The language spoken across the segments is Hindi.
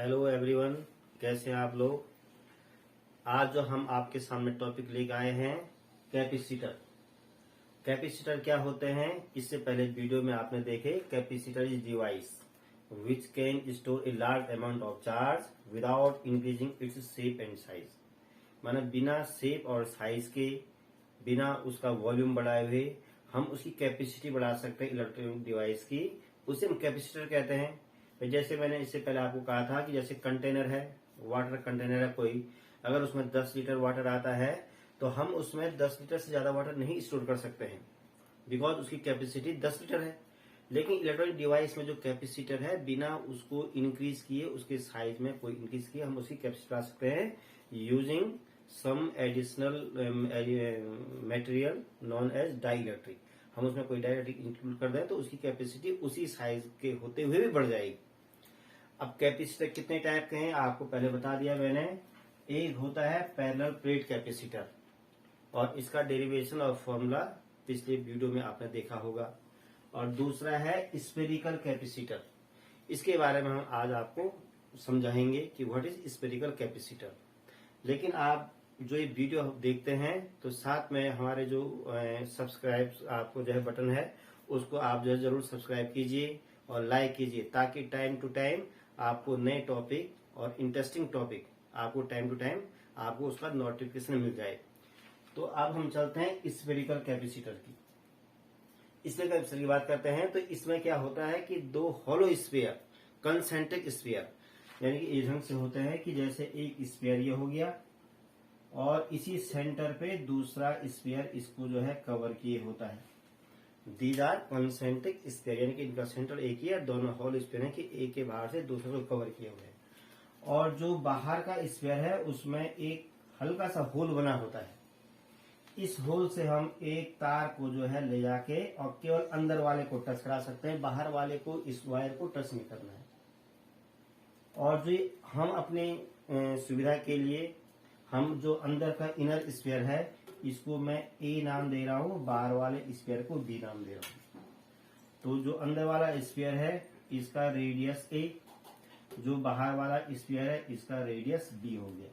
हेलो एवरीवन, कैसे हैं आप लोग। आज जो हम आपके सामने टॉपिक लेकर आए हैं कैपेसिटर। कैपेसिटर क्या होते हैं, इससे पहले वीडियो में आपने देखे। Capacitor is device which can store a large amount of charge without increasing its shape and size. माना बिना शेप और साइज के, बिना उसका वॉल्यूम बढ़ाए हुए हम उसकी कैपेसिटी बढ़ा सकते हैं इलेक्ट्रॉनिक डिवाइस की। उसे हम कैपेसिटर कहते हैं। जैसे मैंने इससे पहले आपको कहा था कि जैसे कंटेनर है, वाटर कंटेनर है कोई, अगर उसमें 10 लीटर वाटर आता है तो हम उसमें 10 लीटर से ज्यादा वाटर नहीं स्टोर कर सकते हैं, बिकॉज उसकी कैपेसिटी 10 लीटर है। लेकिन इलेक्ट्रॉनिक डिवाइस में जो कैपेसिटर है, बिना उसको इंक्रीज किए, उसके साइज में कोई इंक्रीज किए, हम उसकी कैपेसिटी ला सकते हैं using some additional material known as dielectric. हम उसमें कोई डाइइलेक्ट्रिक इंक्लूड कर दें तो उसकी कैपेसिटी उसी साइज के होते हुए भी बढ़ जाएगी। अब कैपेसिटर कितने टाइप के हैं आपको पहले बता दिया मैंने। एक होता है पैरेलल प्लेट कैपेसिटर, और इसका डेरिवेशन और फॉर्मूला पिछले वीडियो में आपने देखा होगा। और दूसरा है स्फेरिकल कैपेसिटर। इसके बारे में हम आज आपको समझाएंगे कि व्हाट इज स्फेरिकल कैपेसिटर। लेकिन आप जो ये वीडियो देखते हैं तो साथ में हमारे जो सब्सक्राइब आपको जो है बटन है, उसको आप जो है जरूर सब्सक्राइब कीजिए और लाइक कीजिए, ताकि टाइम टू टाइम आपको नए टॉपिक और इंटरेस्टिंग टॉपिक आपको टाइम टू टाइम आपको उसका नोटिफिकेशन मिल जाए। तो अब हम चलते हैं स्फेरिकल कैपेसिटर की। स्फेरिकल कैपेसिटर की बात करते हैं तो इसमें क्या होता है कि दो होलो स्फीयर, कंसेंट्रिक स्फीयर, यानी कि इस ढंग से होते हैं कि जैसे एक स्फीयर ये हो गया और इसी सेंटर पे दूसरा स्फीयर इसको जो है कवर किए होता है। दीज आर कंसेंट्रिक स्फीयर, यानी कि इनका सेंटर एक ही है, दोनों होल स्फीयर है कि एक के बाहर से दूसरे को कवर किए हुए हैं। और जो बाहर का स्फीयर है उसमें एक हल्का सा होल बना होता है। इस होल से हम एक तार को जो है ले जाके और केवल अंदर वाले को टच करा सकते हैं, बाहर वाले को इस वायर को टच नहीं करना है। और जो हम अपनी सुविधा के लिए हम जो अंदर का इनर स्फीयर है इसको मैं ए नाम दे रहा हूं, बाहर वाले स्फीयर को बी नाम दे रहा हूं। तो जो अंदर वाला स्फीयर है इसका रेडियस ए, जो बाहर वाला स्फीयर है इसका रेडियस बी हो गया।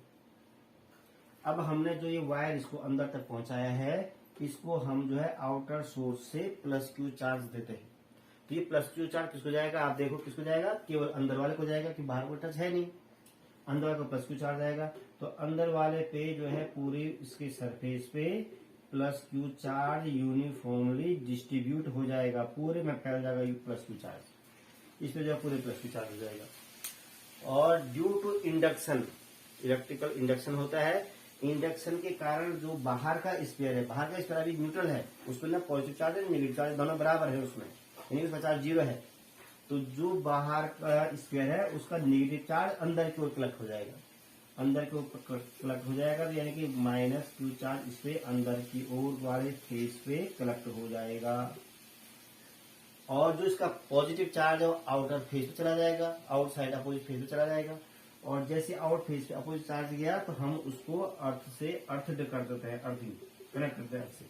अब हमने जो ये वायर इसको अंदर तक पहुंचाया है, इसको हम जो है आउटर सोर्स से प्लस क्यू चार्ज देते हैं। तो ये प्लस क्यू चार्ज किसको जाएगा, आप देखो किसको जाएगा, केवल अंदर वाले को जाएगा कि बाहर को टच है नहीं, अंदर वाले को प्लस क्यू चार्ज आएगा। तो अंदर वाले पे जो है पूरी इसके सरफेस पे plus Q charge uniformly distribute हो जाएगा, पूरे में फैल जाएगा ये प्लस क्यू चार्ज, इस पे जो है पूरे प्लस क्यू चार्ज हो जाएगा। और due to induction, electrical induction होता है, इंडक्शन के कारण जो बाहर का स्फीयर है, बाहर का स्फीयर अभी न्यूट्रल है, उसमें ना पॉजिटिव चार्ज है नेगेटिव चार्ज दोनों बराबर है उसमें, यानी उसका चार्ज 0 है। तो जो बाहर का स्फीयर है उसका नेगेटिव चार्ज अंदर की ओर कलेक्ट हो जाएगा, अंदर की ओर कलेक्ट हो जाएगा, तो यानी कि माइनस क्यू चार्ज इस पे अंदर की ओर वाले फेस पे कलेक्ट हो जाएगा। और जो इसका पॉजिटिव चार्ज है वो आउटर फेस पे चला जाएगा, आउटसाइड अपोजिट फेस पे चला जाएगा। और जैसे आउट फेस पे अपोजिट चार्ज गया तो हम उसको अर्थ से अर्थ कर देते हैं, अर्थिंग कनेक्ट करते हैं अर्थ से।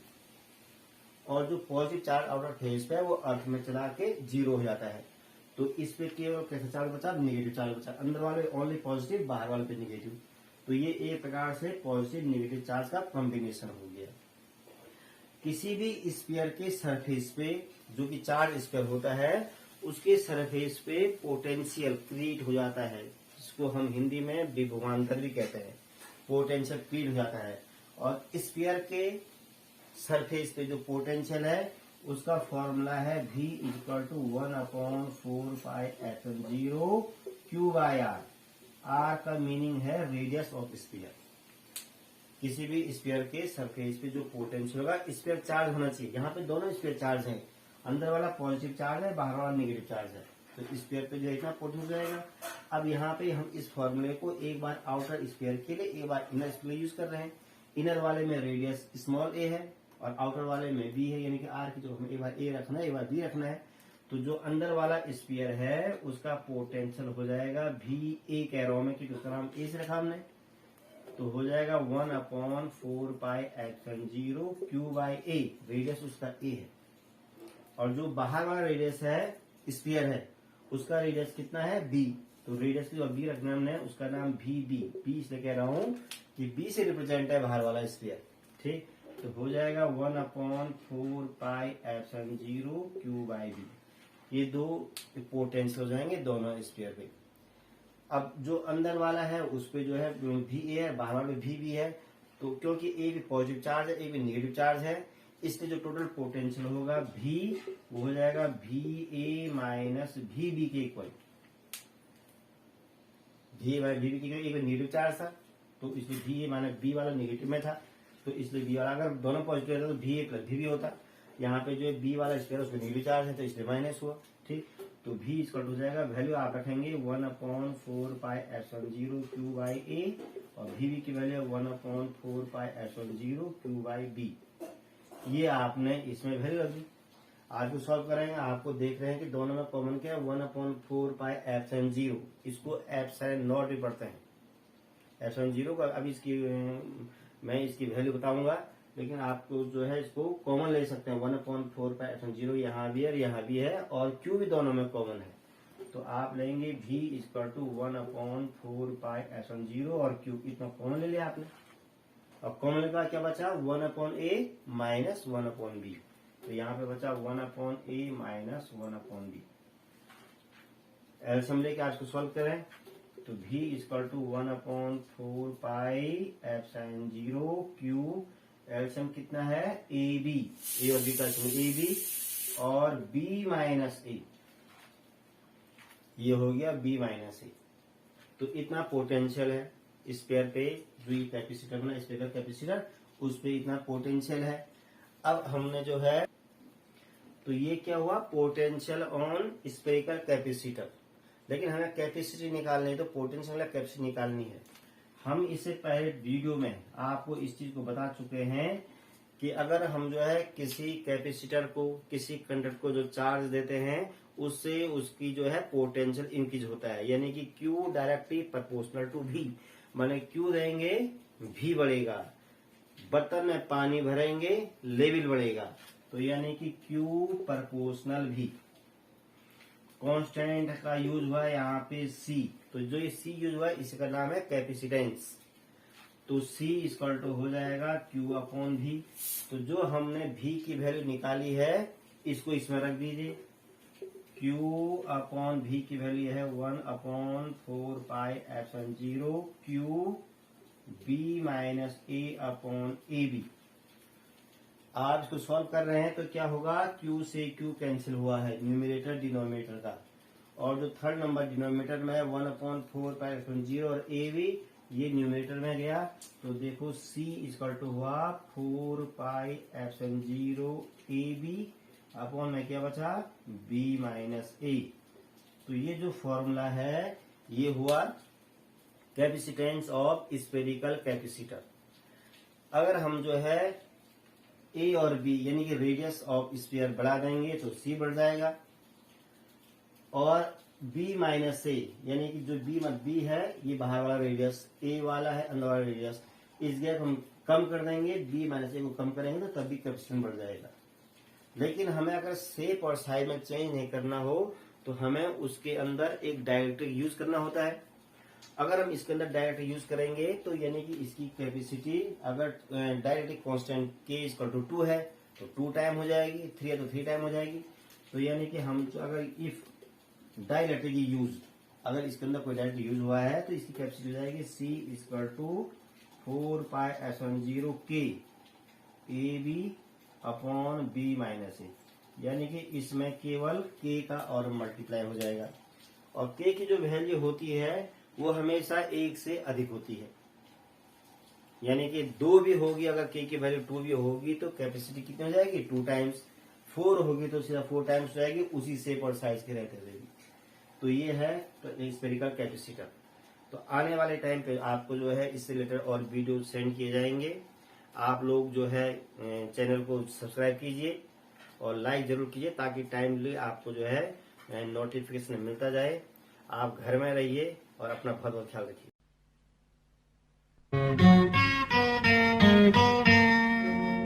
और जो पॉजिटिव चार्ज आउटर फेस पे है वो अर्थ में चला के 0 हो जाता है। तो इस पे केवल कैसा चार्ज बचा, नेगेटिव चार्ज बचा, अंदर वाले ओनली पॉजिटिव, बाहर वाले पे नेगेटिव। तो ये एक प्रकार से पॉजिटिव नेगेटिव चार्ज का कॉम्बिनेशन हो गया। किसी भी स्फीयर के सरफेस पे जो कि चार्ज स्फीयर होता है उसके सरफेस पे पोटेंशियल क्रिएट हो जाता है, जिसको हम हिंदी में विभवांतर भी कहते हैं। पोटेंशियल क्रिएट हो जाता है और स्फीयर के सरफेस पे जो पोटेंशियल है उसका फॉर्मूला है V = 1/4πε0 Q/r। R का मीनिंग है रेडियस ऑफ स्फीयर। किसी भी स्फीयर के सरफेस पे जो पोटेंशियल होगा, स्फीयर चार्ज होना चाहिए, यहाँ पे दोनों स्फीयर चार्ज हैं, अंदर वाला पॉजिटिव चार्ज है, बाहर वाला नेगेटिव चार्ज है। तो स्फीयर पे जो है इतना पोटेंशियल जाएगा। अब यहाँ पे हम इस फॉर्मूले को एक बार आउटर स्फीयर के लिए, एक बार इनर स्फीयर यूज कर रहे हैं। इनर वाले में रेडियस स्मॉल ए है और आउटर वाले में बी है, यानी कि आर की जगह हमें एक बार ए रखना है, एक बार बी रखना है। तो जो अंदर वाला स्फीयर है उसका पोटेंशियल हो जाएगा भी ए कैरो में, क्योंकि उसका नाम ए से रखा हमने, तो हो जाएगा 1/4πε0 Q/a, रेडियस उसका ए है। और जो बाहर वाला रेडियस है स्फीयर है उसका रेडियस कितना है बी, तो रेडियस की जो बी रखना हमने उसका नाम भी बी इसलिए कह रहा हूं कि बी से रिप्रेजेंट है बाहर वाला स्फीयर। ठीक, तो हो जाएगा 1/4πε0 Q/b। ये दो पोटेंशियल हो जाएंगे दोनों स्फीयर पे। अब जो अंदर वाला है उस पे जो है भी ए है, बाहर वाला में भी है, तो क्योंकि ए भी पॉजिटिव चार्ज है, ए भी नेगेटिव चार्ज है, इसलिए जो टोटल पोटेंशियल होगा भी वो हो जाएगा VA माइनस VB के इक्वल। VA माइनस VB के इक्वल, एक नेगेटिव चार्ज था तो इसलिए VA माइनस बी वाला नेगेटिव में था, तो इसलिए बी वाला अगर दोनों पॉजिटिव रहता तो VA प्लस VB होता। यहाँ पे जो बी वाला स्क्वायर उसमें नेगेटिव चार्ज है तो इसलिए माइनस हुआ। ठीक, तो भी इक्वल हो जाएगा, वैल्यू आप रखेंगे 1/4πε0 Q/A और VB की वैल्यू 1/4πε0 Q/B। ये आपने इसमें वैल्यू रख दी। आज को सॉल्व करेंगे, आपको देख रहे हैं कि दोनों में कॉमन क्या है 1/4πε0, इसको एप्सिलॉन नॉट भी पढ़ते हैं एप्सिलॉन 0 का। अब इसकी मैं इसकी वैल्यू बताऊंगा, लेकिन आपको जो है इसको कॉमन ले सकते हैं 1/4πε0, यहाँ भी है यहाँ भी है और Q भी दोनों में कॉमन है, तो आप लेंगे V इक्वल टू 1/4πε0 और Q इतना कॉमन ले लिया आपने। अब कॉमन का क्या बचा 1/A माइनस 1/B, तो यहाँ पे बचा 1/A माइनस 1/B। एल्सियम लेके आज को सॉल्व करें तो V इक्वल टू 1/4πε0 Q, एल्सियम कितना है AB, A और B का AB और B माइनस A, ये हो गया B माइनस A। तो इतना पोटेंशियल है स्पेयर पे, जो ये कैपेसिटर बना स्पेयर कैपेसिटर उस पे इतना पोटेंशियल है। अब हमने जो है तो ये क्या हुआ पोटेंशियल ऑन स्पेरिकल कैपेसिटर, लेकिन हमें कैपेसिटी निकालनी है तो पोटेंशियल कैपेसिटी निकालनी है। हम इससे पहले वीडियो में आपको इस चीज को बता चुके हैं कि अगर हम जो है किसी कैपेसिटर को किसी कंडक्टर को जो चार्ज देते हैं उससे उसकी जो है पोटेंशियल इंक्रीज होता है, यानी कि Q directly proportional to V, माने Q देंगे V बढ़ेगा, बर्तन में पानी भरेंगे लेवल बढ़ेगा, तो यानी कि Q प्रोपोर्शनल V। कांस्टेंट का यूज हुआ है यहाँ पे C, तो जो ये C यूज हुआ है इसका नाम है कैपेसिटेंस, तो C इक्वल टू हो जाएगा Q/V। तो जो हमने V की वैल्यू निकाली है इसको इसमें रख दीजिए, Q/V की वैल्यू है 1/4πε0 QB माइनस A/AB। आप इसको सॉल्व कर रहे हैं तो क्या होगा Q से Q कैंसिल हुआ है न्यूमरेटर डिनोमिनेटर का, और जो थर्ड नंबर डिनोमिनेटर में है 1/4πε0 और AB ये न्यूमरेटर में गया, तो देखो C इक्वल टू हुआ 4πε0 AB अपॉन में क्या बचा B माइनस A। तो ये जो फॉर्मूला है ये हुआ कैपेसिटेंस ऑफ स्फेरिकल कैपेसिटर। अगर हम जो है A और B यानी कि रेडियस ऑफ स्फीयर बढ़ा देंगे तो C बढ़ जाएगा, और B माइनस A यानी कि जो B है ये बाहर वाला रेडियस, A वाला है अंदर वाला रेडियस, इस गैप हम कम कर देंगे, B माइनस A को कम करेंगे तो तब भी कैपेसिटेंस बढ़ जाएगा। लेकिन हमें अगर शेप और साइज में चेंज नहीं करना हो तो हमें उसके अंदर एक डाइलेक्ट्रिक यूज करना होता है। अगर हम इसके अंदर डाइलेक्ट्रिक यूज करेंगे तो यानी कि इसकी कैपेसिटी अगर dielectric constant K equal to 2 है तो 2 टाइम हो जाएगी, 3 है तो 3 टाइम हो जाएगी। तो यानी कि हम अगर इफ डाइलेक्ट्रिक यूज अगर इसके अंदर कोई डाइलेक्ट्रिक यूज हुआ है तो इसकी कैपेसिटी हो जाएगी C equal to 4πε0 K AB upon B minus A, यानी कि इसमें केवल K का और मल्टीप्लाई हो जाएगा, और K की जो वैल्यू होती है वो हमेशा 1 से अधिक होती है, यानी कि 2 भी होगी, अगर K की वैल्यू 2 भी होगी तो कैपेसिटी कितनी हो जाएगी 2 टाइम्स, 4 होगी तो सीधा 4 टाइम्स हो जाएगी, उसी शेप और साइज के रहते रहेगी। तो ये है स्फेरिकल कैपेसिटर। तो आने वाले टाइम पे आपको जो है इससे रिलेटेड और वीडियो सेंड किए जाएंगे। आप लोग जो है चैनल को सब्सक्राइब कीजिए और लाइक जरूर कीजिए ताकि टाइमली आपको जो है नोटिफिकेशन मिलता जाए। आप घर में रहिए और अपना बहुत बहुत ख्याल रखिए।